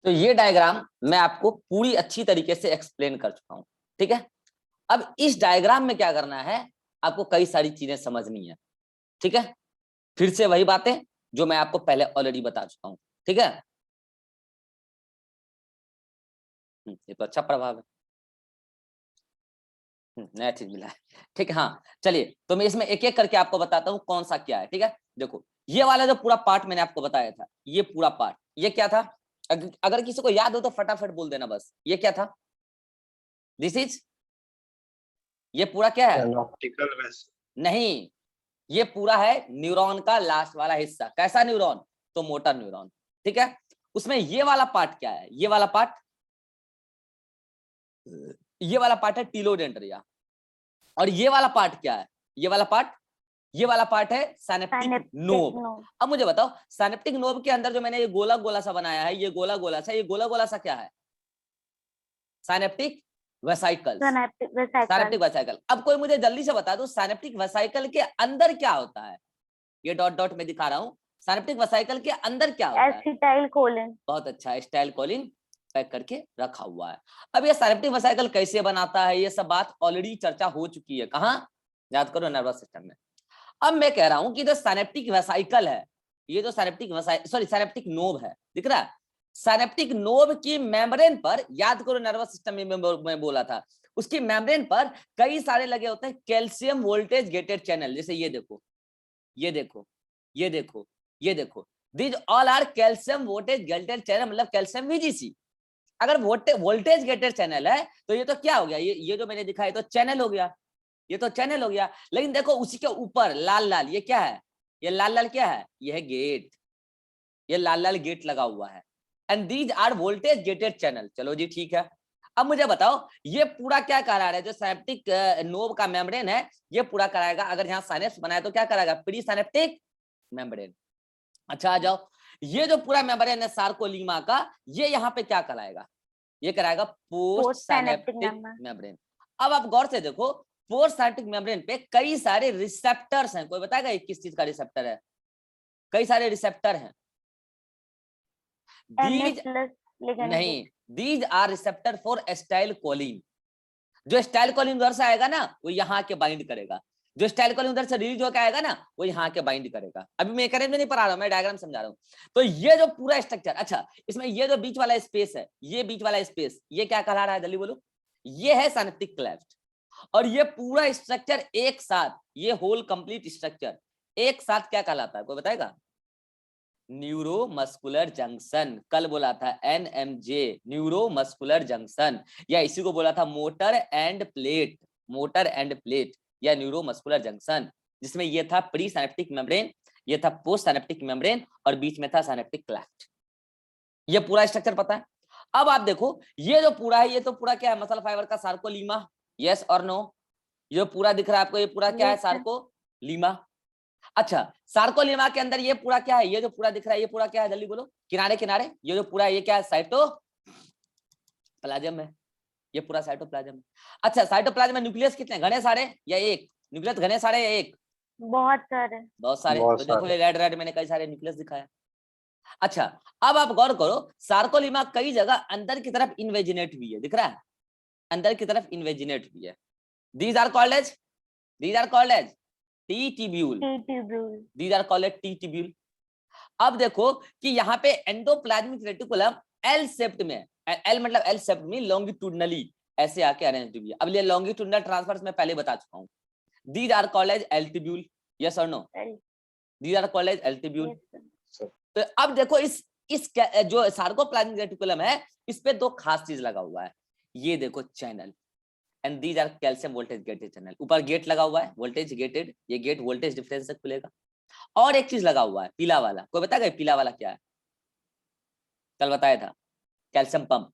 तो ये डायग्राम मैं आपको पूरी अच्छी तरीके से एक्सप्लेन कर चुका हूं, ठीक है। अब इस डायग्राम में क्या करना है, आपको कई सारी चीजें समझनी है, ठीक है। फिर से वही बातें जो मैं आपको पहले ऑलरेडी बता चुका हूं, ठीक है। ये तो अच्छा प्रभाव है, नया चीज मिला है, ठीक है। हाँ चलिए, तो मैं इसमें एक एक करके आपको बताता हूँ कौन सा क्या है, ठीक है। देखो ये वाला जो पूरा पार्ट मैंने आपको बताया था, ये पूरा पार्ट ये क्या था, अगर किसी को याद हो तो फटाफट बोल देना बस, ये क्या था, दिस इज, ये पूरा क्या है, ऑप्टिकल वेसल। नहीं, ये पूरा है न्यूरॉन का लास्ट वाला हिस्सा। कैसा न्यूरॉन, तो मोटर न्यूरॉन, ठीक है। उसमें ये वाला पार्ट क्या है, ये वाला पार्ट, ये वाला पार्ट है टीलोडेंड्रिया। और ये वाला पार्ट क्या है, ये वाला पार्ट, ये वाला पार्ट है साइनेप्टिक नोब। अब मुझे बताओ, साइनेप्टिक नोब के अंदर जो मैंने ये गोला गोला सा बनाया है, ये गोला गोला सा, ये गोला गोला सा क्या है, साइनेप्टिक वेसाइकल। Synaptic vesicle. अब कोई मुझे जल्दी से बता दो, साइनेप्टिक वेसाइकल के अंदर क्या होता है, ये डॉट डॉट में दिखा रहा हूं, साइनेप्टिक वेसाइकल के अंदर क्या होता है, एसिटाइल कोलिन। बहुत अच्छा, एसिटाइल कोलिन पैक करके रखा हुआ है। अब ये साइनेप्टिक वेसाइकल कैसे बनाता है, ये सब बात ऑलरेडी चर्चा हो चुकी है, कहां, याद करो, नर्वस सिस्टम में। अब मैं कह रहा हूं कि जो साइनेप्टिक वेसाइकल है, ये जो साइनेप्टिक सॉरी साइनेप्टिक नोब है, दिख रहा है, साइनेप्टिक नोब की मेम्ब्रेन पर, याद करो नर्वस सिस्टम में मैं बोला था, उसकी मेम्ब्रेन पर कई सारे लगे होते हैं कैल्शियम वोल्टेज गेटेड चैनल। जैसे ये देखो, ये देखो, ये देखो, ये देखो, these all are calcium voltage gated channel, मतलब कैल्शियम वीजीसी। अगर वोल्टेज गेटेड चैनल है तो ये तो क्या हो गया, ये जो मैंने दिखाया तो चैनल हो गया, ये तो चैनल हो गया। लेकिन देखो उसी के ऊपर लाल लाल ये क्या है, ये लाल लाल क्या है, ये है गेट, ये लाल लाल गेट लगा हुआ है, and these are voltage gated channel. चलो जी ठीक है। अब मुझे बताओ ये पूरा क्या करा रहा है, जो साइनेप्टिक नोब का मेम्ब्रेन है, ये पूरा कराएगा, अगर यहाँ साइनेप्स बनाया तो क्या कराएगा, प्री साइनेप्टिक मेम्ब्रेन। अच्छा आ जाओ, ये जो पूरा मेम्ब्रेन है सार्कोलीमा का, ये यहाँ पे क्या कराएगा, ये कराएगा पोस्ट साइनेप्टिक मेम्ब्रेन। अब आप गौर से देखो, पोस्ट साइनेप्टिक मेम्ब्रेन पे कई सारे रिसेप्टर्स हैं, कोई बताएगा ये किस चीज का रिसेप्टर है, कई सारे रिसेप्टर हैं, दीज नहीं, these are receptor for acetylcholine. जो एसिटाइल कोलिन उधर से आएगा ना, वो यहाँ के बाइंड करेगा, जो एसिटाइल कोलिन उधर से रिलीज होकर आएगा ना, वो यहाँ के बाइंड करेगा। अभी मैं करेंट में नहीं पढ़ा रहा हूं, मैं डायग्राम समझा रहा हूं। तो ये जो पूरा स्ट्रक्चर, अच्छा इसमें ये जो बीच वाला स्पेस है, ये बीच वाला स्पेस ये क्या कहला रहा है, जल्दी बोलो, ये है साइनेप्टिक क्लेफ्ट। और ये पूरा स्ट्रक्चर एक साथ, ये होल कंप्लीट स्ट्रक्चर एक साथ क्या कहलाता है, कोई बताएगा, न्यूरोमस्कुलर जंक्शन। कल बोला था एनएमजे, न्यूरोमस्कुलर जंक्शन, या इसी को बोला था motor end plate, motor end plate या न्यूरोमस्कुलर जंक्शन, जिसमें ये था प्री साइनेप्टिक मेम्ब्रेन, ये था पोस्ट साइनेप्टिक मेम्ब्रेन, और बीच में था साइनेप्टिक क्लेफ्ट। ये पूरा स्ट्रक्चर पता है। अब आप देखो ये जो पूरा है, ये तो पूरा क्या है, मसल फाइबर का सार्कोलीमा, यस और नो, ये पूरा दिख रहा है आपको, ये पूरा क्या है, सार्कोलीमा। अच्छा सार्कोलीमा के अंदर ये पूरा क्या है, ये जो पूरा दिख रहा है, ये पूरा क्या है, जल्दी बोलो, किनारे किनारे ये जो पूरा, ये क्या है, साइटोप्लाज्म है, ये पूरा साइटोप्लाज्म है। अच्छा साइटोप्लाज्म में न्यूक्लियस कितने, घने सारे या एक, न्यूक्लियस घने सारे या एक, बहुत सारे, बहुत सारे। तो देखो रेड रेड मैंने कई सारे न्यूक्लियस दिखाया। अच्छा अब आप गौर करो, सार्कोलीमा कई जगह अंदर की तरफ इन्वेजिनेट भी है, दिख रहा है, अंदर की तरफ इन्वेजिनेट भी है। These are called as T tubule, these are called as T tubule. अब देखो कि यहाँ पे एंडोप्लाज्मिक रेटिकुलम एल शेप्ड में, एल मतलब एल शेप्ड में लॉन्गिट्यूडनली ऐसे आके अरेंज हुई है। अब ये लॉन्गिट्यूडनल ट्रांसफर्स मैं पहले बता चुका हूँ। These are called as L tubule, yes और no, these are called as L tubule. तो अब देखो इस जो सार्कोप्लाज्मिक रेटिकुलम है, इस पे दो खास चीज लगा हुआ है, ये देखो channel, and these are calcium voltage gated channel. ऊपर गेट लगा हुआ है वोल्टेज गेटेड, ये गेट वोल्टेज डिफरेंस से खुलेगा। और एक चीज लगा हुआ है पीला वाला, कोई बताएगा पीला वाला क्या है, कल बताया था, कैल्शियम पंप।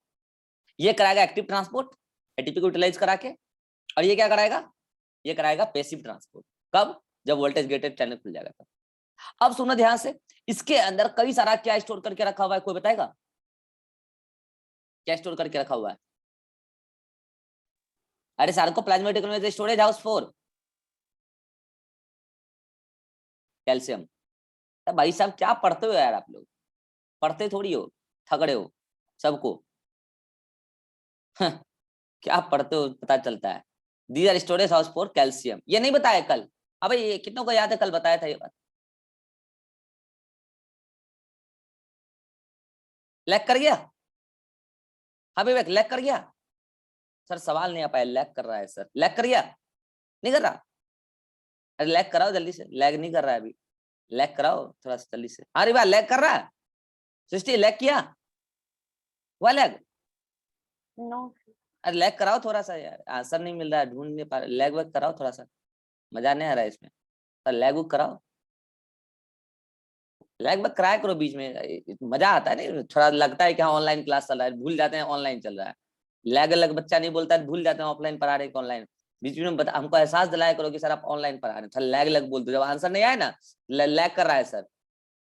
ये कराएगा एक्टिव ट्रांसपोर्ट एटीपी को यूटिलाइज करा के, और ये क्या कराएगा, ये कराएगा पैसिव ट्रांसपोर्ट। कब, जब वोल्टेज गेटेड चैनल खुल जाएगा तब। अब सुनो ध्यान से, इसके अंदर कई सारा क्या स्टोर करके रखा हुआ है, कोई बताएगा क्या स्टोर करके रखा हुआ है, अरे sarcoplasmic reticulum storage house for calcium. भाई साहब क्या पढ़ते हो यार आप लोग, पढ़ते थोड़ी हो, थकड़े हो। सबको। क्या पढ़ते हो पता चलता है। These are storage house for calcium, ये नहीं बताया कल। अब ये कितनों को याद है कल बताया था ये बात? लैग कर गया? हाँ विवेक लैग कर गया? सर सवाल नहीं आ पाया, लैग कर रहा है सर, लैग कर गया? नहीं कर रहा? अरे लैग कराओ जल्दी से, लैग नहीं कर रहा है अभी, लैग कराओ थोड़ा सा जल्दी से। अरे वाह लैग कर रहा है, सृष्टि लैग किया? हुआ लैग? नो। अरे लैग कराओ थोड़ा सा यार, आंसर नहीं मिल रहा है, ढूंढ नहीं पा रहे, लैग वैग कराओ थोड़ा सा, मजा नहीं आ रहा है इसमें, सर लैग वैग कराओ, लैग वैग कराया करो बीच में, मजा आता है नहीं, थोड़ा लगता है कि हाँ ऑनलाइन क्लास चल रहा है, भूल जाते हैं ऑनलाइन चल रहा है। लैग अलग बच्चा नहीं बोलता है, भूल जाते हैं ऑफलाइन पढ़ा रहे ऑनलाइन। बीच में हमको एहसास दिलाया करो कि सर आप ऑनलाइन पढ़ा रहे हैं, थोड़ा लैग लग बोल दो, जब आंसर नहीं आए ना लैग कर रहा है सर,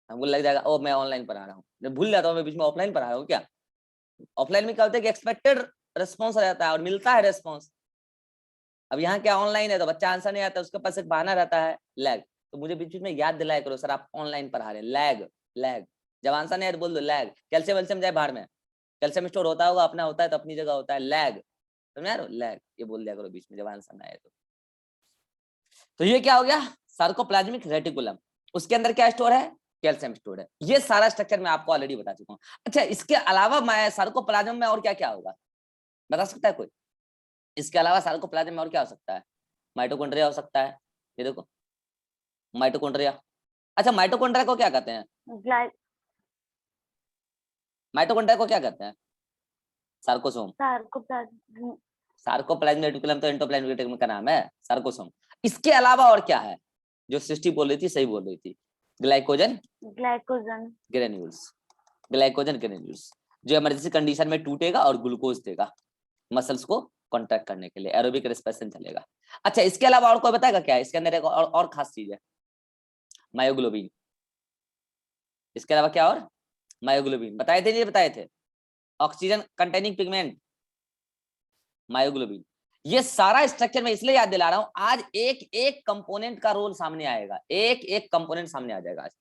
हमको लग जाएगा ओ मैं ऑनलाइन पढ़ा रहा हूँ, भूल जाता हूँ मैं बीच में ऑफलाइन पढ़ा रहा हूँ क्या। ऑफलाइन में क्या होता है कि एक्सपेक्टेड रिस्पॉन्स रहता है और मिलता है रिस्पॉन्स। अब यहाँ क्या ऑनलाइन है तो बच्चा आंसर नहीं आता, उसके पास एक बहाना रहता है लैग, तो मुझे बीच में याद दिलाया करो सर आप ऑनलाइन पढ़ा रहे हैं, लैग लैग, जब आंसर नहीं आया तो बोल दो लैग, कैल्शियम वैल्शियम जाए बाहर में, कैल्शियम स्टोर होता होगा अपना होता है तो अपनी जगह होता है, लैग समझ रहे हो, लैग ये बोल दिया करो बीच में जब आंसर ना आए तो ये क्या हो गया सार्कोप्लाज्मिक रेटिकुलम, उसके अंदर क्या स्टोर है, कैल्शियम स्टोर है, ये सारा स्ट्रक्चर मैं आपको ऑलरेडी बता चुका हूँ। अच्छा इसके अलावा मैं सार्कोप्लाज्म में और क्या क्या होगा बता सकता है कोई? इसके अलावा सार्कोप्लाज्म में और क्या हो सकता है? माइटोकॉन्ड्रिया हो सकता है, ये देखो माइटोकॉन्ड्रिया। अच्छा माइटोकॉन्ड्रिया को क्या कहते हैं? ग्लाइ माइटोकॉन्ड्रिया को क्या कहते हैं? सार्कोसोम। सार्कोप्लाज्म। सार्कोप्लाज्म रेटिकुलम तो एंडोप्लाज्म रेटिकुलम का नाम है, सार्कोसोम। इसके अलावा और क्या है जो सृष्टि बोल रही थी सही बोल रही थी? Glycogen glycogen. Granules, glycogen granules जो इमरजेंसी कंडीशन में टूटेगा और ग्लूकोज देगा मसल्स को कॉन्ट्रैक्ट करने के लिए, एरोबिक रेस्पिरेशन चलेगा। अच्छा इसके अलावा और कोई बताएगा क्या इसके अंदर एक और खास चीज है? मायोग्लोबिन। इसके अलावा क्या और? मायोग्लोबिन बताए थे नहीं बताए थे? Oxygen containing pigment, myoglobin. ये सारा स्ट्रक्चर मैं इसलिए याद दिला रहा हूं, आज एक एक कंपोनेंट का रोल सामने आएगा, एक एक कंपोनेंट सामने आ जाएगा आज।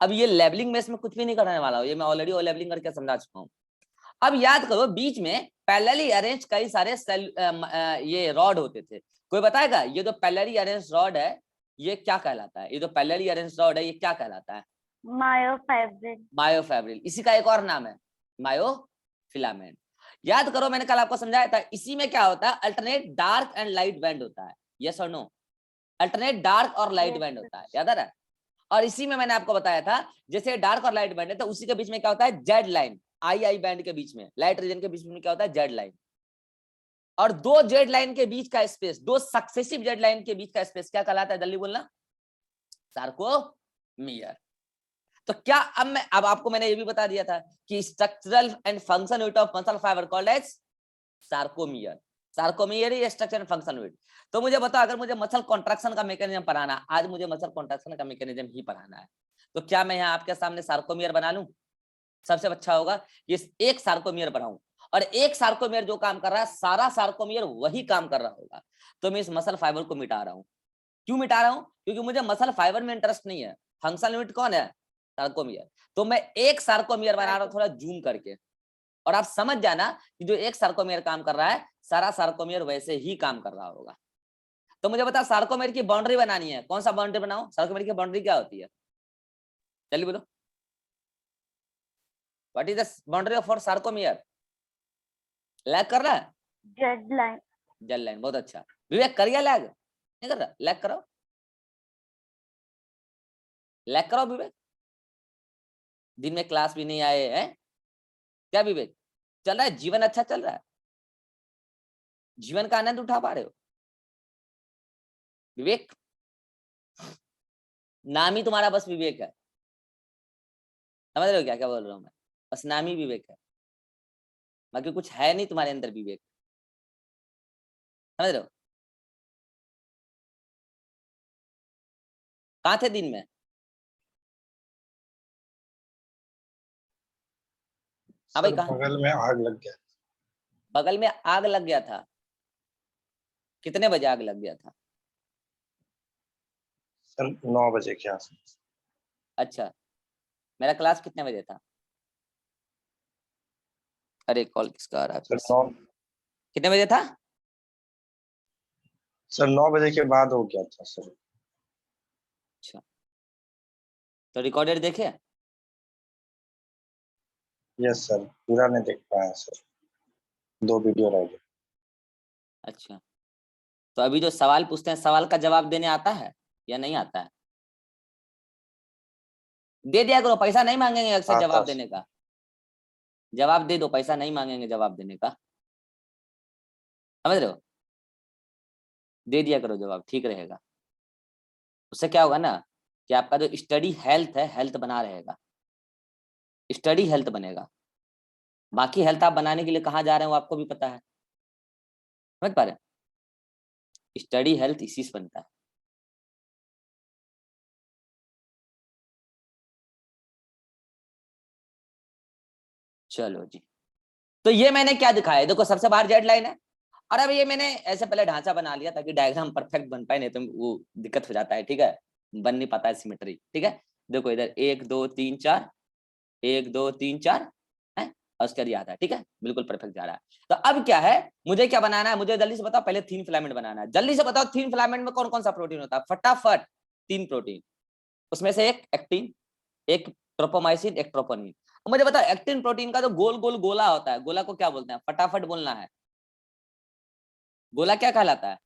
अब ये लेबलिंग में इसमें कुछ भी नहीं करने वाला हूं, ये मैं ऑलरेडी लेबलिंग करके समझा चुका हूं। अब याद करो बीच में पैरेलली अरेंज कई सारे सेल ये रॉड होते थे, कोई बताएगा ये जो पैरेलली अरेंज रॉड है ये क्या कहलाता है? ये जो पैरेलली अरेंज रॉड है ये क्या कहलाता है? मायोफाइब्रिल। मायोफैब्रिल, इसी का एक और नाम है मायोफिलामेंट। याद करो मैंने कल आपको समझाया था, इसी में क्या होता है alternate dark and light band होता है, यस और नो? अल्टरनेट डार्क और लाइट बैंड यस। होता है, याद आ रहा है? और इसी में मैंने आपको बताया था जैसे डार्क और लाइट बैंड है तो उसी के बीच में क्या होता है Z line, I I band के बीच में लाइट रीजन के बीच में क्या होता है जेड लाइन, और दो जेड लाइन के बीच का स्पेस, दो सक्सेसिव जेड लाइन के बीच का स्पेस क्या कहलाता है? जल्दी बोलना। सार्कोमियर। तो क्या अब आपको मैंने ये भी बता दिया था कि structural and function unit of muscle fibre called as sarcomere, sarcomere ही स्ट्रक्चर एंड फंक्शन यूनिट। तो मुझे बताओ अगर मुझे मसल कॉन्ट्रैक्शन का मैकेनिज्म पढ़ाना, आज मुझे मसल कॉन्ट्रैक्शन का मैकेनिज्म ही पढ़ाना है, तो क्या मैं यहाँ आपके सामने सार्कोमियर बना लूं? सबसे अच्छा होगा कि एक सार्कोमियर बनाऊं, और एक सार्कोमियर जो काम कर रहा है सारा सार्कोमियर वही काम कर रहा होगा, तो मैं इस मसल फाइबर को मिटा रहा हूं। क्यों मिटा रहा हूं? क्योंकि मुझे मसल फाइबर में इंटरेस्ट नहीं है, फंक्शनल यूनिट कौन है? सार्कोमियर। तो मैं एक सार्कोमियर बना रहा हूं थोड़ा जूम करके, और आप समझ जाना कि जो एक सार्कोमियर काम कर रहा है सारा सार्कोमियर वैसे ही काम कर रहा होगा। तो मुझे बता सार्कोमियर की बाउंड्री बनानी है, कौन सा बाउंड्री बनाऊं? सार्कोमियर की बाउंड्री क्या होती है जल्दी बोलो, what is the boundary of sarcomere? Lag कर रहा है? Z line. जेल लाइन, बहुत अच्छा। विवेक कर गया लैग? नहीं कर रहा? लैग करो, लैग करो विवेक, दिन में क्लास भी नहीं आए हैं क्या विवेक? चल रहा है जीवन, अच्छा चल रहा है, जीवन का आनंद उठा पा रहे हो विवेक? नाम ही तुम्हारा बस विवेक है, समझ रहे हो क्या क्या बोल रहा हूँ मैं? बस नाम ही विवेक है, बाकी कुछ है नहीं तुम्हारे अंदर विवेक, समझ रहे हो? कहाँ थे दिन में? हाँ भाई सर कहाँ? बगल में आग लग गया। बगल में आग लग गया था? कितने बजे आग लग गया था? सर 9 बजे के आसपास। अच्छा, मेरा क्लास कितने बजे था? अरे कॉल किसका आ रहा है? सर 9 कितने बजे था? सर 9 बजे के बाद हो गया था सर। अच्छा, तो रिकॉर्डेड देखे? यस सर, पूरा नहीं देख पाया सर, 2 वीडियो रह गए। अच्छा, तो अभी जो सवाल पूछते हैं सवाल का जवाब देने आता है या नहीं आता है? दे दिया करो, पैसा नहीं मांगेंगे अक्सर आता जवाब सर। देने का। जवाब दे दो, पैसा नहीं मांगेंगे जवाब देने का, समझ रहे हो? दे दिया करो जवाब, ठीक रहेगा। उससे क्या होगा ना कि आपका जो स्टडी हेल्थ है, हेल्थ बना रहेगा, स्टडी हेल्थ बनेगा। बाकी हेल्थ आप बनाने के लिए कहाँ जा रहे हो आपको भी पता है, समझ पा रहे हैं? स्टडी हेल्थ इसी से बनता है। चलो जी, तो ये मैंने क्या दिखाया, देखो सबसे बाहर जेड लाइन है, और अब ये मैंने ऐसे पहले ढांचा बना लिया ताकि डायग्राम परफेक्ट बन पाए, नहीं तो वो दिक्कत हो जाता है, ठीक है, बन नहीं पाता है सिमेट्री, ठीक है। देखो इधर 1 2 3 4, 1 2 3 4 है, और उसके बाद ये आता है, ठीक है, बिल्कुल परफेक्ट जा रहा है। तो अब क्या है, मुझे क्या बनाना है, मुझे जल्दी से बताओ, पहले थिन फिलामेंट बनाना है। जल्दी से बताओ थिन फिलामेंट में कौन कौन सा प्रोटीन होता है, फटाफट। 3 प्रोटीन, उसमें से एक एक्टिन, एक ट्रोपोमाइसिन, एक ट्रोपोनिन। मुझे बताओ एक्टिन प्रोटीन का जो गोल गोल गोला होता है, गोला को क्या बोलते हैं, फटाफट बोलना है, गोला क्या कहलाता है?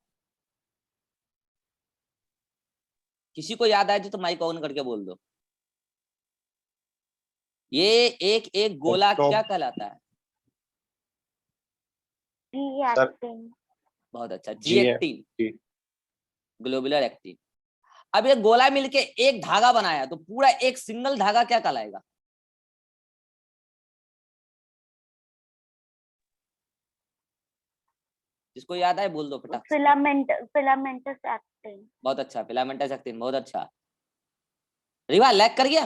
किसी को याद आए तो माइक ऑन करके बोल दो। ये एक एक गोला क्या टॉप कहलाता है? जी सर एक्टिन। बहुत अच्छा, जी जी है एक्टिन, जी। Globular actin. अब ये गोला मिलके एक धागा बनाया तो पूरा एक सिंगल धागा क्या कहलाएगा? जिसको याद आए बोल दो फटाक से। Filamentous actin. बहुत अच्छा, फिलामेंटस एक्टिन, बहुत अच्छा। रिवा लैग कर गया?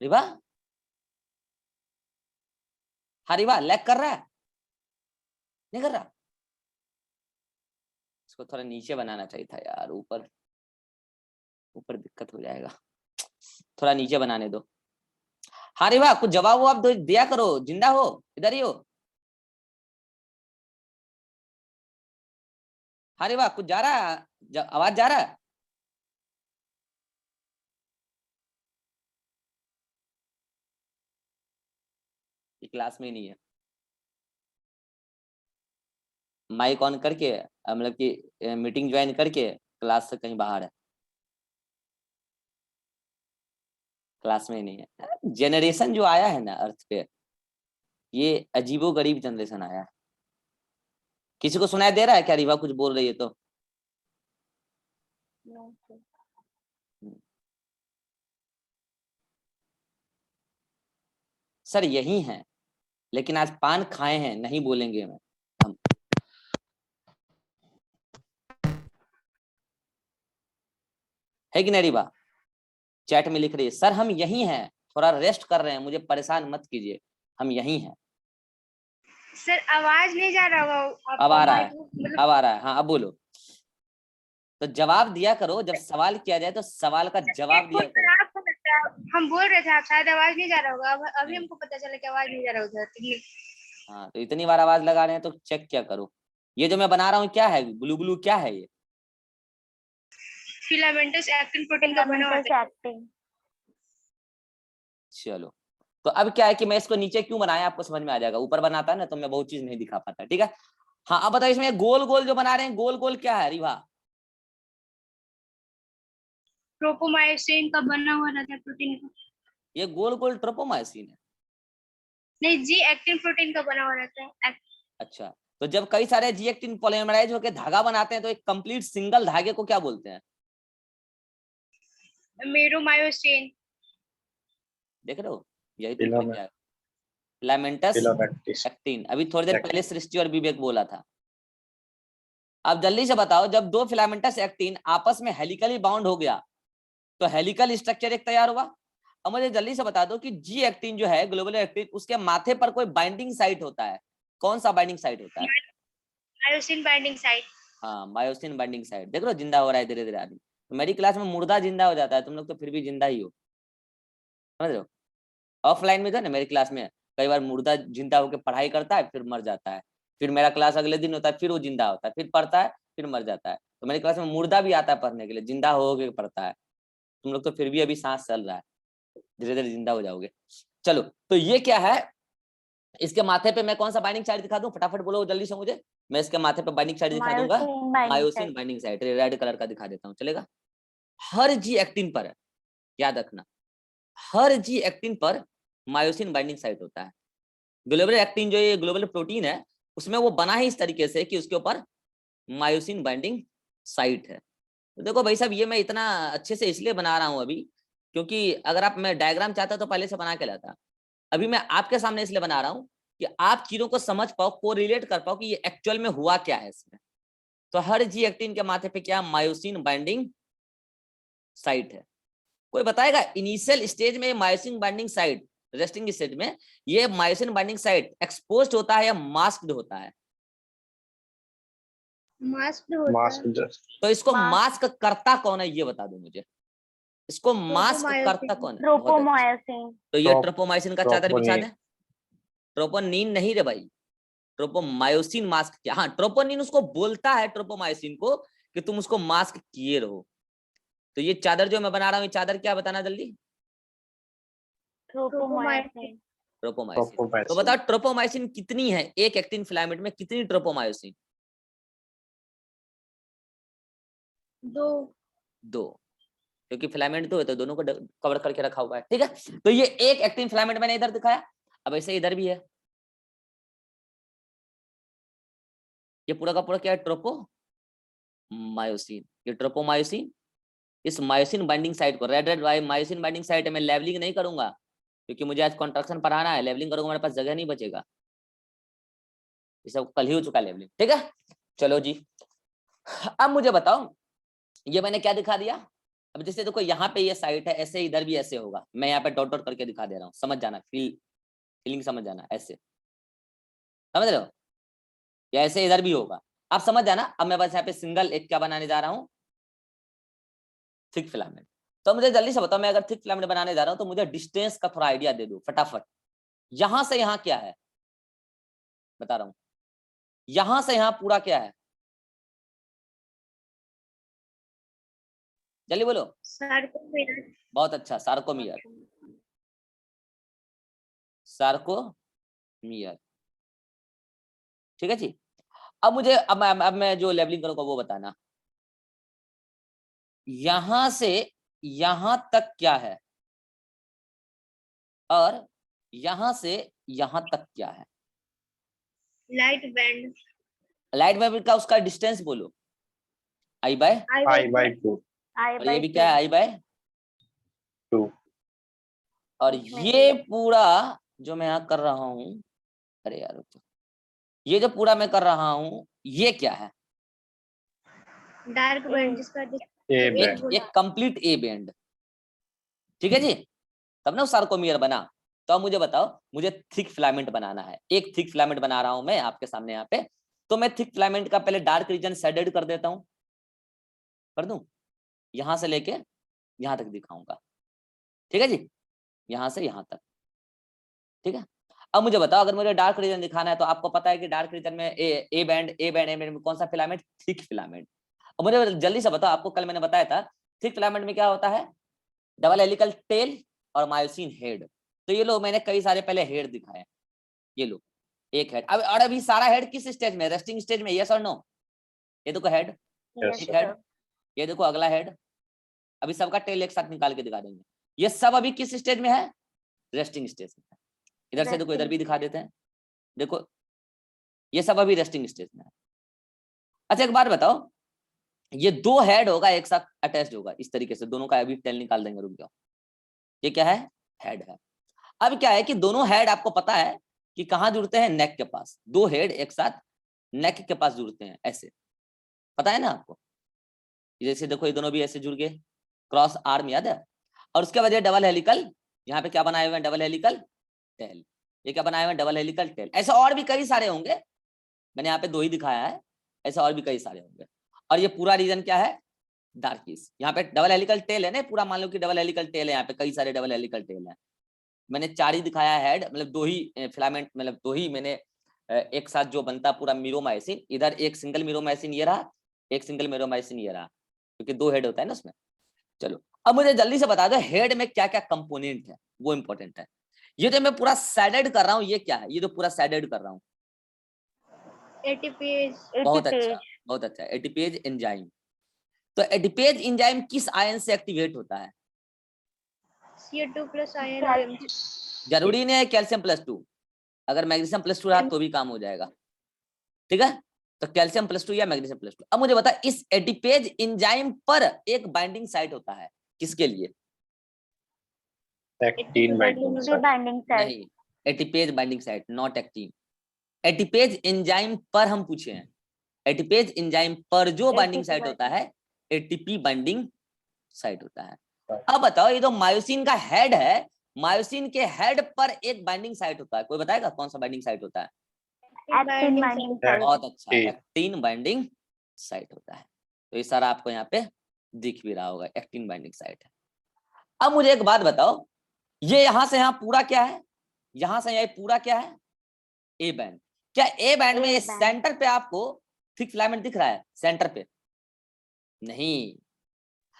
रिवा, हाँ रिवा लैग कर रहा है, नहीं कर रहा? इसको थोड़ा नीचे बनाना चाहिए था यार, ऊपर ऊपर दिक्कत हो जाएगा, थोड़ा नीचे बनाने दो। हाँ रिवा, कुछ जवाब वो आप दिया करो, जिंदा हो, इधर ही हो। हाँ रिवा, कुछ जा रहा है, आवाज जा रहा है? क्लास में ही नहीं है, माइक ऑन करके मतलब कि मीटिंग ज्वाइन करके क्लास से कहीं बाहर है, क्लास में ही नहीं है। जनरेशन जो आया है ना अर्थ पे, ये अजीबो गरीब जनरेशन आया है। किसी को सुनाई दे रहा है क्या रिवा कुछ बोल रही है तो? सर यही है, लेकिन आज पान खाए हैं, नहीं बोलेंगे मैं हम। है कि नहीं रिवा? चैट में लिख रही है सर हम यही हैं, थोड़ा रेस्ट कर रहे हैं, मुझे परेशान मत कीजिए, हम यही हैं। सर आवाज नहीं जा रहा होगा अब आ रहा है, मतलब अब आ रहा है, हाँ अब बोलो। तो जवाब दिया करो, जब सवाल किया जाए तो सवाल का जवाब दिया करो। हम बोल रहे थे, आप शायद आवाज नहीं जा रहा होगा, अभी नहीं। हमको पता चला कि आवाज नहीं जा रहा उधर। हाँ तो इतनी बार आवाज लगा रहे हैं तो चेक क्या करो। ये जो मैं बना रहा हूँ क्या है, ब्लू ब्लू क्या है ये? फिलामेंटस एक्टिन प्रोटीन का बना होता है। एक्टिन। चलो, तो अब क्या है कि मैं इसको नीचे क्यों बनाया आपको समझ में आ जाएगा, ऊपर बनाता है ना तो मैं बहुत चीज नहीं दिखा पाता, ठीक है। हाँ अब बताओ इसमें गोल गोल जो बना रहे हैं, गोल गोल क्या है रिवा? ट्रोपोमायोसिन का बना हुआ रहता है प्रोटीन का। ये गोल गोल ट्रोपोमायोसिन है। नहीं, जी एक्टिन प्रोटीन का बना हुआ रहता है। अच्छा, तो जब कई सारे जी एक्टिन पॉलीमराइज होकर धागा बनाते हैं तो एक कंप्लीट सिंगल धागे को क्या बोलते हैं? मेरोमायोसिन। देख रहे हो, यही तो लिख दिया, फिलामेंटस फिलामेंटिस एक्टिन। अभी थोड़ी देर पहले सृष्टि और विवेक बोला था। अब जल्दी से बताओ, जब दो फिलामेंटस एक्टिन आपस में हेलिकली बाउंड हो गया तो हेलिकल स्ट्रक्चर एक तैयार हुआ। अब मुझे जल्दी से बता दो कि जी एक्टिन जो है, ग्लोबुलर एक्टिन, उसके माथे पर कोई बाइंडिंग साइट होता है, कौन सा बाइंडिंग साइट होता है? Myosin binding site. हाँ मायोसिन बाइंडिंग साइट। देख लो जिंदा हो रहा है धीरे धीरे आदमी, तो मेरी क्लास में मुर्दा जिंदा हो जाता है, तुम लोग तो फिर भी जिंदा ही हो, समझ रहे हो। ऑफलाइन में था ना मेरी क्लास में, कई बार मुर्दा जिंदा होकर पढ़ाई करता है फिर मर जाता है, फिर मेरा क्लास अगले दिन होता है फिर वो जिंदा होता है, फिर पढ़ता है फिर मर जाता है। तो मेरी क्लास में मुर्दा भी आता है पढ़ने के लिए, जिंदा हो के पढ़ता है। तुम लोग तो फिर भी अभी सांस चल रहा है, धीरे धीरे जिंदा हो जाओगे। चलो तो ये क्या है, इसके माथे पे मैं कौन सा बाइंडिंग साइट दिखा दूं, फटाफट बोलो जल्दी से मुझे। मैं इसके माथे पे बाइंडिंग साइट दिखा दूंगा, myosin binding site, red colour का दिखा देता हूँ, चलेगा। हर जी एक्टिन पर, याद रखना, हर जी एक्टिन पर मायोसिन बाइंडिंग साइट होता है। ग्लोबुलर एक्टिन जो ये ग्लोबुलर प्रोटीन है उसमें वो बना ही इस तरीके से कि उसके ऊपर मायोसिन बाइंडिंग साइट है। तो देखो भाई साहब, ये मैं इतना अच्छे से इसलिए बना रहा हूं अभी, क्योंकि अगर आप मैं डायग्राम चाहता तो पहले से बना के लाता। अभी मैं आपके सामने इसलिए बना रहा हूं कि आप चीजों को समझ पाओ, को रिलेट कर पाओ कि ये एक्चुअल में हुआ क्या है इसमें। तो हर जी एक्टिन के माथे पे क्या, मायोसिन बाइंडिंग साइट है। कोई बताएगा इनिशियल स्टेज में myosin binding site, resting stage में ये मायोसिन बाइंडिंग साइट एक्सपोज्ड होता है या मास्क्ड होता है? मास्क होता है। मास्क तो इसको मास्क करता कौन है ये बता दो मुझे, इसको मास्क करता कौन है? ट्रोपोमायोसिन। तो ये ट्रोपोमाइसिन का चादर बिछा ट्रोपोनिन। दे। ट्रोपोनिन नहीं रे भाई, ट्रोपोमायोसिन मास्क किया। हाँ, ट्रोपोनिन उसको बोलता है ट्रोपोमायोसिन को कि तुम उसको मास्क किए रहो। तो ये चादर जो मैं बना रहा हूँ, ये चादर क्या बताना जल्दी? ट्रोपोमायोसिन। ट्रोपोमायोसिन। तो ट्रोपोमायोसिन। बताओ ट्रोपोमायोसिन कितनी है एक एक्टिन फिलामेंट में, कितनी ट्रोपोमायोसिन? 2, क्योंकि फिलामेंट तो है तो दोनों को कवर करके रखा हुआ है, ठीक है। तो ये एक एक्टिन फिलामेंट मैंने इधर दिखाया, अब ऐसे इधर भी है। ये पूरा का पूरा क्या है, ट्रोपोमायोसिन। ये ट्रोपोमायोसिन, इस मायोसिन बाइंडिंग साइट को, red red myosin binding site है। मैं लेवलिंग नहीं करूंगा क्योंकि मुझे आज कॉन्ट्रैक्शन पढ़ाना है, लेवलिंग करूंगा मेरे पास जगह नहीं बचेगा, ये सब कल ही हो चुका लेवलिंग, ठीक है। चलो जी, अब मुझे बताओ ये मैंने क्या दिखा दिया। अब जैसे देखो यहाँ पे ये साइट है, ऐसे इधर भी ऐसे होगा। मैं यहाँ पे डॉट डॉट करके दिखा दे रहा हूँ, समझ जाना, फीलिंग समझ जाना, ऐसे समझ रहे हो, या ऐसे इधर भी होगा, आप समझ जाना। अब मैं बस यहाँ पे सिंगल एक क्या बनाने जा रहा हूँ, थिक फिलामेंट। तो मुझे जल्दी से बताओ, मैं अगर थिक फिलामेंट बनाने जा रहा हूँ तो मुझे डिस्टेंस का थोड़ा आइडिया दे दो फटाफट। यहां से यहाँ क्या है बता रहा हूँ, यहां से यहाँ पूरा क्या है, जल्दी बोलो। बहुत अच्छा, सार्कोमियर। सार्कोमियर, ठीक है जी। अब मुझे अब मैं जो लेवलिंग करूंगा वो बताना, यहां से यहां तक क्या है और यहां से यहां तक क्या है। Light band. लाइट वेव का उसका डिस्टेंस बोलो, आई बाय, I/2। और ये भी क्या है, आई बाय 2। और ये पूरा जो मैं यहाँ कर रहा हूँ, अरे यार ये जो पूरा मैं कर रहा हूँ ये क्या है, डार्क बैंड जिसका ए बैंड। एक कंप्लीट ए बैंड, ठीक है जी। तब ना सार्कोमियर बना। तो अब मुझे बताओ, मुझे थिक फिलामेंट बनाना है, एक थिक फिलामेंट बना रहा हूं मैं आपके सामने यहाँ पे। तो मैं थिक फिलामेंट का पहले डार्क रीजन शेडेड कर देता हूं, कर दूं, यहां से लेके यहां तक दिखाऊंगा, ठीक है जी, यहां से यहां तक, ठीक है। अब मुझे बताओ, अगर मुझे डार्क रीजन दिखाना है तो आपको पता है कि डार्क रीजन में ए बैंड में कौन सा फिलामेंट, थिक फिलामेंट। अब मुझे जल्दी से बताओ, आपको कल मैंने बताया था थिक फिलामेंट में क्या होता है, डबल हेलिकल टेल और मायोसिन हेड। तो ये लो मैंने कई सारे पहले हेड दिखाए, ये लो एक हेड। अब और अभी सारा हेड किस स्टेज में, रेस्टिंग स्टेज में, यस और नो? ये देखो हेड, एक हेड, ये देखो अगला हेड। अभी सबका टेल एक साथ निकाल के दिखा देंगे। ये सब अभी किस स्टेज में है, रेस्टिंग स्टेज में। इधर से देखो, इधर भी दिखा देते हैं, देखो ये सब अभी रेस्टिंग स्टेज में है। अच्छा एक बात बताओ, ये दो हेड होगा एक साथ अटैच्ड होगा इस तरीके से, दोनों का अभी टेल निकाल देंगे, रुक जाओ। ये क्या है, हेड है। अब क्या है कि दोनों हेड आपको पता है कि कहां जुड़ते हैं, नेक के पास। दो हेड एक साथ नेक के पास जुड़ते हैं, ऐसे पता है ना आपको। जैसे देखो ये दोनों भी ऐसे जुड़ गए, क्रॉस आर्म, याद है। और उसके बाद ये डबल हेलिकल, यहाँ पे क्या बनाए हुए हैं, डबल हेलिकल टेल। ये क्या बनाए हुए हैं, डबल हेलिकल टेल। ऐसे और भी कई सारे होंगे, मैंने यहाँ पे दो ही दिखाया है, ऐसे और भी कई सारे होंगे। और ये पूरा रीजन क्या है, डार्किस। यहाँ पे डबल हेलिकल टेल है ना पूरा, मान लो कि डबल हेलिकल टेल है, यहाँ पे कई सारे डबल हेलिकल टेल है। मैंने 4 ही दिखाया हेड, मतलब 2 ही फिलामेंट, मतलब 2 ही मैंने एक साथ जो बनता पूरा मीरोमाइसिन, इधर एक सिंगल मीरोमाइसिन ये रहा, एक सिंगल मीरोमाइसिन ये रहा, क्योंकि 2 हेड होता है ना उसमें। चलो अब मुझे जल्दी से बता दो हेड में क्या क्या कंपोनेंट है, वो इंपॉर्टेंट है। ये जो मैं पूरा सैडेड कर रहा हूँ ये क्या है, ये जो पूरा सैडेड कर रहा हूँ, ATPase, बहुत अच्छा, ATPase, बहुत अच्छा, एटीपेज एंजाइम। तो एटीपेज एंजाइम किस आयन से एक्टिवेट होता है? Ca2 plus ion Calcium. OMG. जरूरी नहीं है कैल्शियम +2, अगर मैग्नीशियम +2 रहा तो भी काम हो जाएगा, ठीक है। तो कैल्शियम +2 या मैग्नीशियम +2। अब मुझे बता इस एटीपेज एंजाइम पर एक बाइंडिंग साइट होता है, किसके लिए? Actin binding The binding site. नहीं, ATPase binding site, not actin. ATPase enzyme पर हम पूछे हैं, एटीपेज एंजाइम पर जो बाइंडिंग साइट होता है एटीपी बाइंडिंग साइट होता है। अब बताओ ये जो मायोसिन का हेड है, मायोसिन के हेड पर एक बाइंडिंग साइट होता है, कोई बताएगा कौन सा बाइंडिंग साइट होता है? Actin binding site. बहुत अच्छा, Actin. एक्टिन बाइंडिंग साइट होता है। तो ये सारा आपको यहाँ पे दिख भी रहा होगा, एक्टिन बाइंडिंग साइट है। अब मुझे एक बात बताओ, ये यहां से यहाँ पूरा क्या है, यहां से यहाँ पूरा क्या है, ए बैंड। क्या ए बैंड में A ये band. सेंटर पे आपको थिक फिलामेंट दिख रहा है सेंटर पे? नहीं,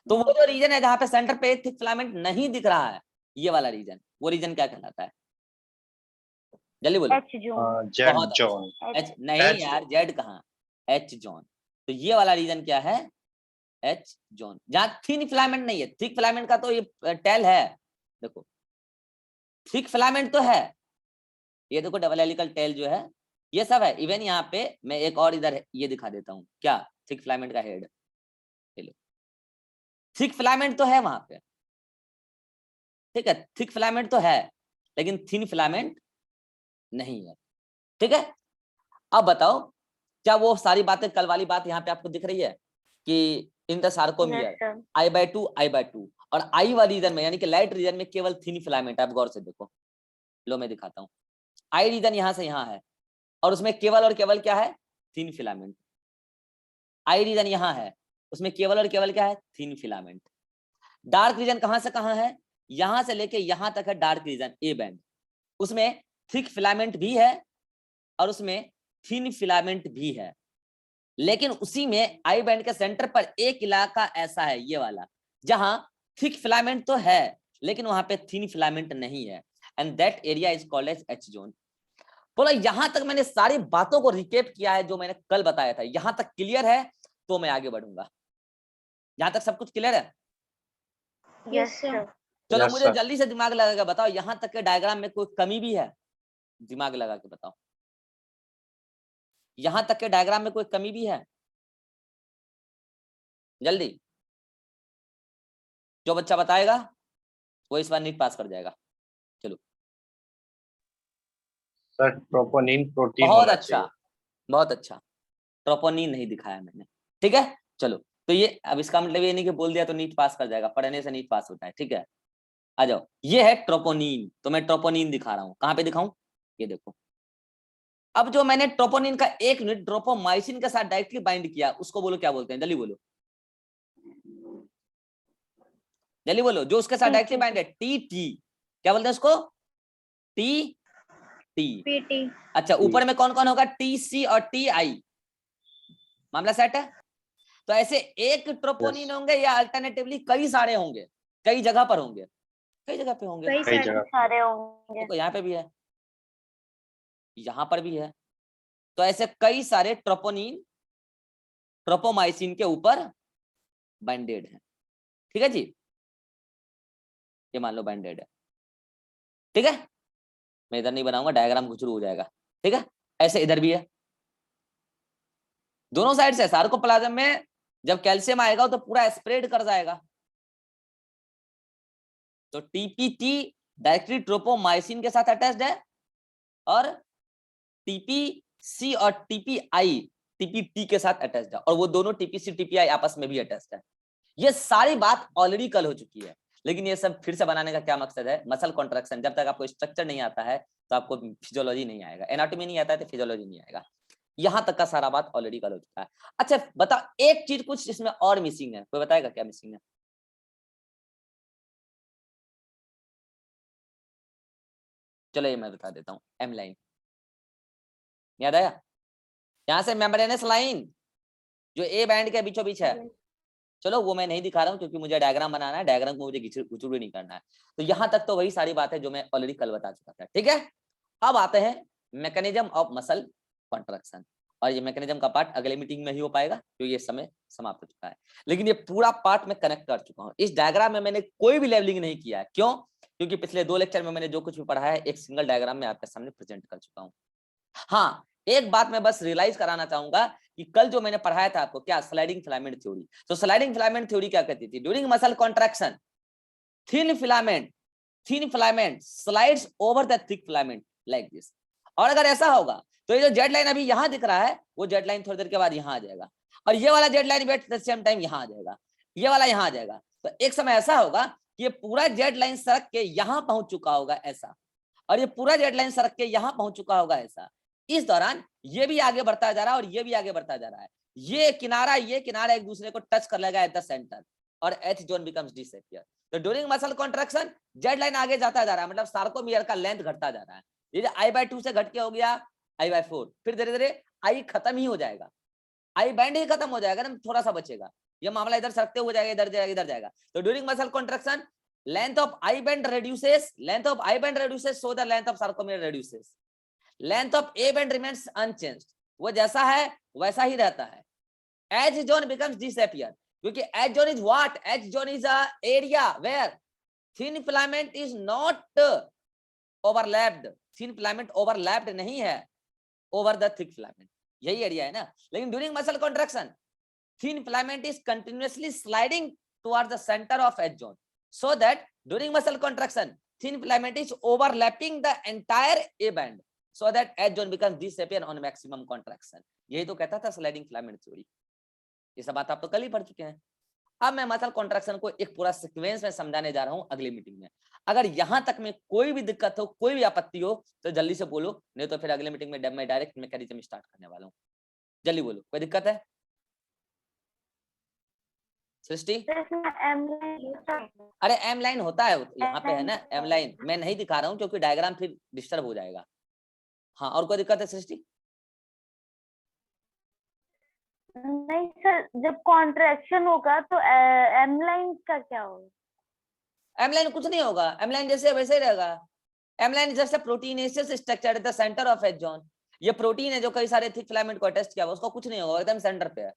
तो वो जो रीजन है जहां पे सेंटर पे थिक फिलामेंट नहीं दिख रहा है, ये वाला रीजन, वो रीजन क्या कहलाता है? जल्दी बोलो। H zone. जेड बहुत अच्छा, जोन। एच नहीं H यार, जेड कहाँ, एच जोन। तो ये वाला रीजन क्या है? एच जोन, जहां थिन फिलामेंट नहीं है। थिक फिलामेंट का तो ये टेल है, देखो थिक फिलामेंट तो है, ये देखो डबल हेलिकल टेल जो है ये सब है। इवन यहाँ पे मैं एक और इधर ये दिखा देता हूँ, क्या थिक फिलामेंट का हेड, थिक फिलामेंट तो है वहां पे, ठीक है, थिक फिलामेंट तो है लेकिन थिन फिलामेंट नहीं है, ठीक है। अब बताओ क्या वो सारी बातें कल वाली बात यहाँ पे आपको दिख रही है कि in the Yes, sarcomere sir. I/2 और आई वाली रीजन में यानी कि लाइट रीजन में केवल थिन फिलामेंट, आप गौर से देखो, लो मैं दिखाता हूँ। आई रीजन यहाँ से यहाँ है और उसमें केवल और केवल क्या है, थिन फिलामेंट। आई रीजन यहाँ है, उसमें केवल और केवल क्या है, थिन फिलामेंट। डार्क रीजन कहां से कहां है, यहां से लेके यहां तक है डार्क रीजन, ए बैंड, उसमें थिक फिलामेंट भी है और उसमें थिन फिलामेंट भी है। लेकिन उसी में आई बैंड के सेंटर पर एक इलाका ऐसा है, ये वाला, जहां थिक फिलामेंट तो है लेकिन वहां पे थिन फिलामेंट नहीं है, and that area is called as H zone. बोला यहां तक मैंने सारी बातों को रिकेप किया है जो मैंने कल बताया था, यहां तक क्लियर है तो मैं आगे बढ़ूंगा। यहां तक सब कुछ क्लियर है? Yes, sir. चलो Yes, मुझे sir. जल्दी से दिमाग लगा के बताओ, यहां तक के डायग्राम में कोई कमी भी है? दिमाग लगा के बताओ, यहां तक के डायग्राम में कोई कमी भी है? जल्दी, जो बच्चा बताएगा वो इस बार नीट पास कर जाएगा। चलो, सर ट्रोपोनिन प्रोटीन बहुत होना अच्छा, चाहिए। बहुत अच्छा, ट्रोपोनिन नहीं दिखाया मैंने, ठीक है। चलो, तो ये अब इसका मतलब ये नहीं कि बोल दिया तो नीट पास कर जाएगा, पढ़ने से नीट पास होता है, ठीक है। आ जाओ, ये है ट्रोपोनिन, तो मैं ट्रोपोनिन दिखा रहा हूं, कहां पे दिखाऊं, ये देखो। अब जो मैंने ट्रोपोनिन का एक यूनिट ट्रोपोमाइसिन के साथ डायरेक्टली बाइंड किया उसको बोलो क्या बोलते हैं, जल्दी बोलो, जल्दी बोलो, जो उसके साथ डायरेक्टली बाइंड है, टी टी, क्या बोलते हैं उसको, टी टी। PT. अच्छा, ऊपर में कौन कौन होगा, टी सी और टी आई, मामला सेट है। तो ऐसे एक ट्रोपोनिन Yes. होंगे या अल्टरनेटिवली कई सारे होंगे, कई जगह पर होंगे, कई जगह पे होंगे, कई कई सारे. जगह सारे होंगे. देखो यहाँ पे भी है, यहाँ पर भी है। तो ऐसे कई सारे ट्रोपोनिन ट्रोपोमाइसिन के ऊपर बाइंडेड है, ठीक है जी, ये मान लो बाइंडेड है, ठीक है। मैं इधर नहीं बनाऊंगा, डायग्राम घुचरू हो जाएगा, ठीक है। ऐसे इधर भी है, दोनों साइड से। सार्कोप्लाज्म में जब कैल्शियम आएगा तो पूरा स्प्रेड कर जाएगा, तो टीपीटी डायरेक्टली ट्रोपोमाइसिन के साथ अटैच्ड है और टीपीसी और टीपीआई टीपीटी के साथ अटैच्ड है, और वो दोनों टीपीसी टीपीआई आपस में भी अटैच्ड है। ये सारी बात ऑलरेडी कल हो चुकी है, लेकिन ये सब फिर से बनाने का क्या मकसद है, मसल कॉन्ट्रैक्शन। जब तक आपको स्ट्रक्चर नहीं आता है तो आपको फिजियोलॉजी नहीं आएगा, एनाटॉमी नहीं आता है तो फिजियोलॉजी नहीं आएगा। यहां तक का सारा बात ऑलरेडी कल हो चुका है। अच्छा बता, एक चीज कुछ इसमें और मिसिंग है, कोई बताएगा क्या मिसिंग है? चलो ये मैं बता देता हूँ, एम लाइन याद आया, यहाँ से मेम्ब्रेनस लाइन जो ए बैंड के बीचों बीच है, चलो वो मैं नहीं दिखा रहा हूँ क्योंकि मुझे डायग्राम बनाना है, डायग्राम को मुझे घुचुड़ नहीं करना है। तो यहाँ तक तो वही सारी बात है जो मैं ऑलरेडी कल बता चुका था, ठीक है। अब आते हैं मैकेनिज्म ऑफ मसल कॉन्ट्रैक्शन, और ये मैकेनिज्म का पार्ट अगले मीटिंग में ही हो पाएगा क्योंकि ये समय समाप्त हो चुका है, लेकिन ये पूरा पार्ट मैं कनेक्ट कर चुका हूँ। इस डायग्राम में मैंने कोई भी लेवलिंग नहीं किया है, क्यों? क्योंकि पिछले 2 लेक्चर में मैंने जो कुछ भी पढ़ा है एक सिंगल डायग्राम में आपके सामने प्रेजेंट कर चुका हूँ। हाँ, एक बात मैं बस रियलाइज कराना चाहूंगा कि कल जो मैंने पढ़ाया था आपको, क्या, स्लाइडिंग फिलामेंट थ्योरी। तो स्लाइडिंग फिलामेंट थ्योरी क्या कहती थी? During muscle contraction thin filament slides over the thick filament like this. और अगर ऐसा होगा तो ये जो जेड लाइन अभी यहां दिख रहा है वो जेड लाइन थोड़ी देर के बाद यहां आ जाएगा, और ये वाला Z line at the same time यहां आ जाएगा, ये वाला यहां आ जाएगा। तो एक समय ऐसा होगा कि ये पूरा जेड लाइन सड़क के यहां पहुंच चुका होगा ऐसा, और ये पूरा जेड लाइन सड़क के यहां पहुंच चुका होगा ऐसा। इस दौरान ये भी आगे बढ़ता जा रहा है और ये भी आगे बढ़ता जा रहा है, ये किनारा एक दूसरे को टच कर लेगा एट द सेंटर, और एच जोन बिकम्स डिसअपियर। तो during muscle contraction Z line आगे जाता जा रहा है, मतलब सार्कोमियर का लेंथ घटता जा रहा है। ये I/2 से घट के हो गया I/4, फिर धीरे धीरे आई खत्म ही हो जाएगा, आई बैंड ही खत्म हो जाएगा ना, थोड़ा सा बचेगा, ये मामला इधर सरकते हुए जाएगा, इधर जाएगा, इधर जाएगा। तो during muscle contraction length of I band reduces so the length of sarcomere reduces, length of A band remains unchanged, वो जैसा है वैसा ही रहता है। Edge zone becomes disappear, क्योंकि edge zone is what? Edge zone is a area where thin filament is not overlapped, thin filament overlapped नहीं है over the thick filament, यही एरिया है ना। लेकिन during muscle contraction thin filament is continuously sliding towards the center of edge zone, so that during muscle contraction thin filament is overlapping the entire A band, so that edge zone becomes disappear on maximum contraction। यही तो कहता था sliding filament theory. ये सब बात आप तो कल ही पढ़ चुके हैं। अब मैं मसल कॉन्ट्रैक्शन को एक पूरा सीक्वेंस में समझाने जा रहा हूं अगली मीटिंग में। अगर यहां तक में कोई भी दिक्कत हो, कोई भी आपत्ति हो तो जल्दी से बोलो, नहीं तो फिर अगले मीटिंग में मैं डायरेक्ट मैकेनिज्म स्टार्ट करने वाला हूं। जल्दी बोलो, कोई दिक्कत है? सृष्टि? अरे एम लाइन होता है यहाँ पे, है ना एम लाइन, मैं नहीं दिखा रहा हूँ क्योंकि डायग्राम फिर डिस्टर्ब हो जाएगा। हाँ, और कोई दिक्कत है सृष्टि? नहीं सर, जब कॉन्ट्रैक्शन होगा तो एम लाइन का क्या होगा? एम लाइन कुछ नहीं होगा, एम लाइन जैसे वैसे ही रहेगा। M line just a proteinaceous structure at the centre of H zone. ये प्रोटीन है जो कई सारे थिक फिलामेंट को अटैच किया हुआ, उसका कुछ नहीं होगा, एकदम सेंटर पे है,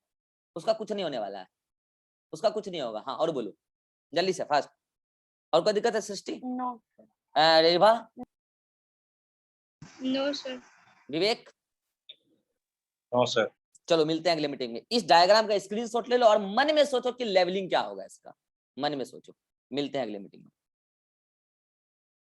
उसका कुछ नहीं होने वाला है, उसका कुछ नहीं होगा। हाँ, और बोलो जल्दी से, फास्ट। और कोई दिक्कत है Srishti? No Reva? No sir. Vivek? No sir. चलो मिलते हैं अगले मीटिंग में। इस डायग्राम का स्क्रीनशॉट ले लो और मन में सोचो कि लेवलिंग क्या होगा इसका, मन में सोचो। मिलते हैं अगले मीटिंग में।